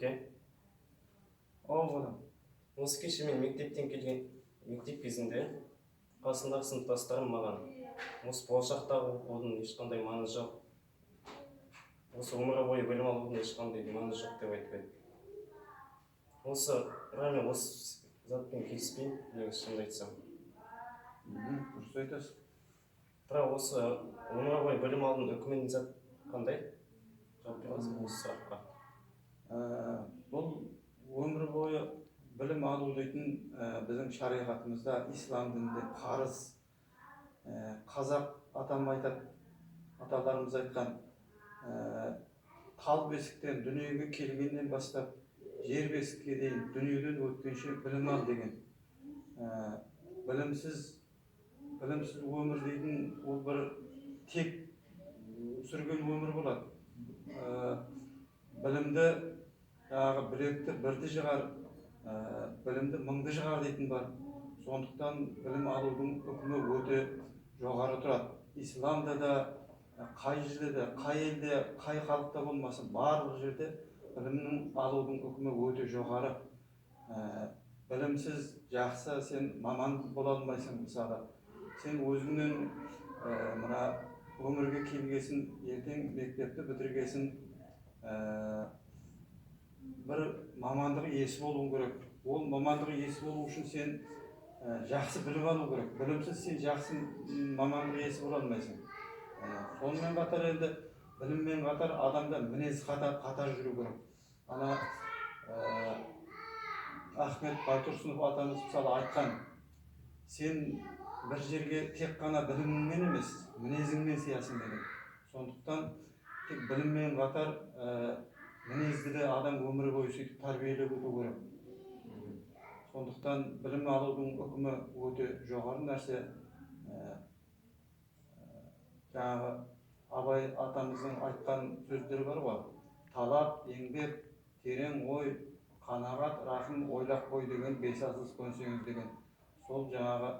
Оке. балам. Осы кеше мен мектеп кезінде қасындағы сыныптастарым маған осы болашақтағы оқудың ешқандай маңызы жоқ, осы өмір бойы білім алудың ешқандай маңызы жоқ деп айтып еді. Мен осы затпен келіспеймін, негізі шынымды айтсам. Дұрыс айтасың. Бірақ осы өмір бойы білім алудың үкімін зат қандай? Жауап бересің осы сұраққа? Бұл өмір бойы білім алу дейтін біздің шариғатымызда, ислам дінінде парыз. Қазақ аталарымыз айтқан, тал бесіктен дүниеге келгеннен бастап жер бесікке дейін дүниеден өткенше білім ал деген. Білімсіз өмір дейтін ол бір тек сүрген өмір болады. Білімді білекті бірді жығар, білімді мыңды жығар дейтін бар. Сондықтан білім алудың үкімі өте жоғары тұрады. Исламда да, қай жерде де, қай елде, қай халықта болмасын, барлық жерде білімнің алудың үкімі өте жоғары. Білімсіз жақсы сен маман бола алмайсың. Мысалы, сен өзіңнен мына өмірге келгесін, ертең мектепті бітіргесін, бір мамандық иесі болуың керек. Ол мамандық иесі болу үшін сен жақсы білім алу керек. Білімсіз сен жақсы мамандық иесі бола алмайсың. Сонымен қатар енді біліммен қатар адамда мінез қатар жүру керек. Ана Ахмет Байтұрсынов атамыз мысалы айтқан, сен бір жерге тек қана біліміңмен емес, мінезіңмен сиясың деген. Сондықтан тек біліммен қатар мінезді де адам өмір бойы сөйтіп тәрбиелеп өту керек. Сондықтан білім алудың үкімі өте жоғары нәрсе. Жаңағы Абай атамыздың айтқан сөздері бар ғой. Талап, еңбек, терең ой, қанағат, рахым, ойлап қой деген, бесасыз көнсеңіз деген. Сол жаңағы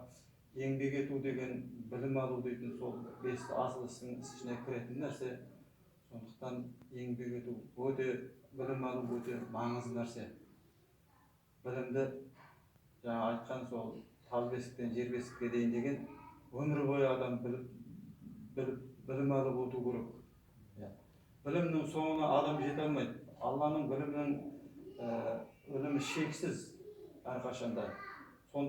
еңбек ету деген, білім алу дейтін сол бес асыл істің ішіне кіретін нәрсе. Сондықтан еңбек ету білім алу өте маңызды нәрсе. Білімді жаңа айтқан сол тал бесіктен жер бесікке дейін деген, өмір бойы адам білім алып өту керек. Білімнің соңына адам жете алмайды. Алланың білімінің ілімі шексіз әрқашанда.